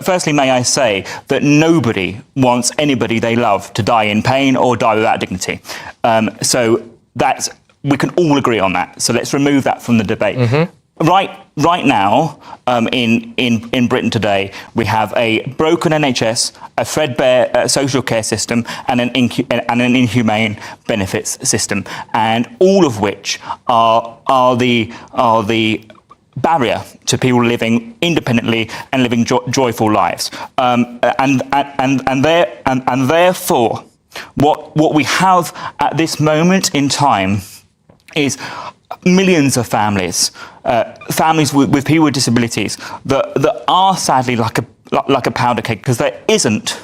Firstly, may I say that nobody wants anybody they love to die in pain or die without dignity. So we can all agree on that. So let's remove that from the debate. Mm-hmm. Right now, in Britain today, we have a broken NHS, a threadbare social care system, and an inhumane benefits system, and all of which are the barrier to people living independently and living joyful lives, and therefore, what we have at this moment in time is millions of families with people with disabilities that are sadly like a powder keg, because there isn't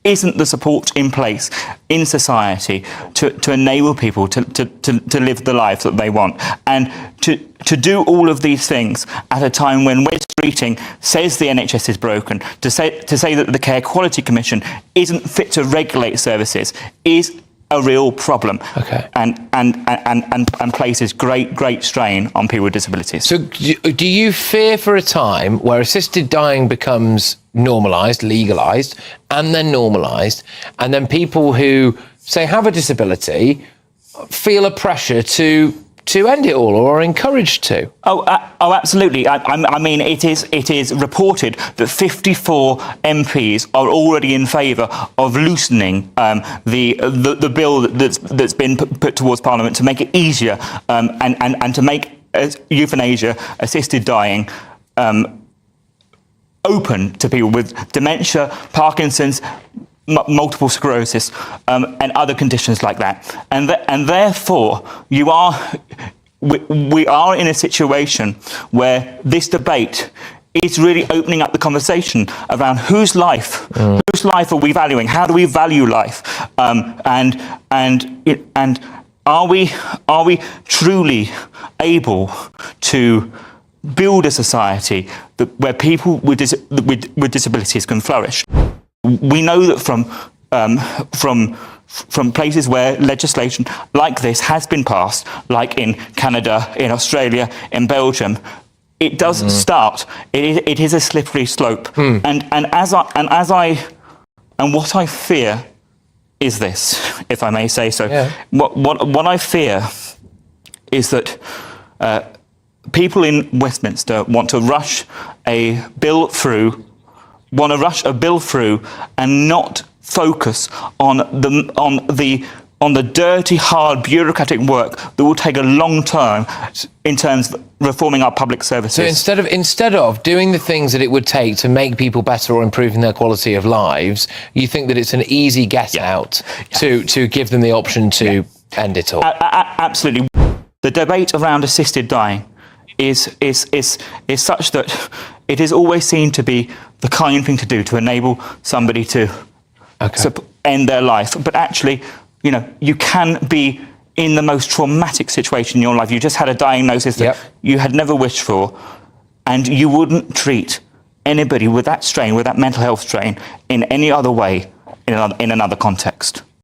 the support in place in society to enable people to live the lives that they want, and to do all of these things at a time when West Streeting says the NHS is broken, to say that the Care Quality Commission isn't fit to regulate services is a real problem. Okay. And places great strain on people with disabilities. So do you fear for a time where assisted dying becomes normalised, legalised, and then normalised, and then people who, say, have a disability feel a pressure to end it all, or are encouraged to? Oh, absolutely. I mean, it is reported that 54 MPs are already in favour of loosening the bill that's been put towards Parliament to make it easier and to make euthanasia, assisted dying, open to people with dementia, Parkinson's, multiple sclerosis, and other conditions like that, and therefore we are in a situation where this debate is really opening up the conversation around whose life are we valuing? How do we value life? And are we truly able to build a society where people with disabilities can flourish? We know that from places where legislation like this has been passed, like in Canada, in Australia, in Belgium, it does start. It is a slippery slope, and what I fear is this, if I may say so. Yeah. What I fear is that people in Westminster want to rush a bill through. And not focus on the dirty, hard, bureaucratic work that will take a long time in terms of reforming our public services. So instead of doing the things that it would take to make people better or improving their quality of lives, you think that it's an easy get out to give them the option to end it all? Absolutely. The debate around assisted dying is such that it is always seen to be the kind thing to do to enable somebody to end their life. But actually, you can be in the most traumatic situation in your life. You just had a diagnosis that you had never wished for, and you wouldn't treat anybody with that strain, with that mental health strain, in any other way in another context.